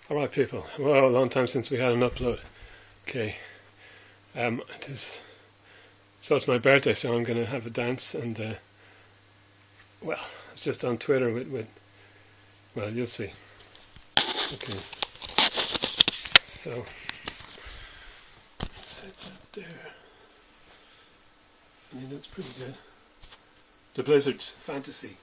Alright people, well, a long time since we had an upload. Okay, so it's my birthday, so I'm going to have a dance, and well, it's just on Twitter well, you'll see. Okay, so set that there. I mean, that's pretty good. The Blizzard's Fantasy.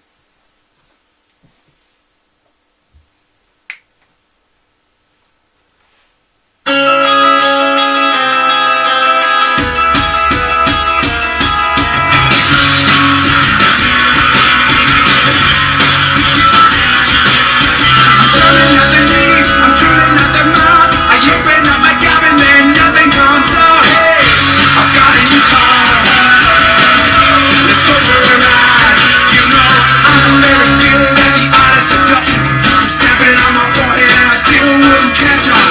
Catch up.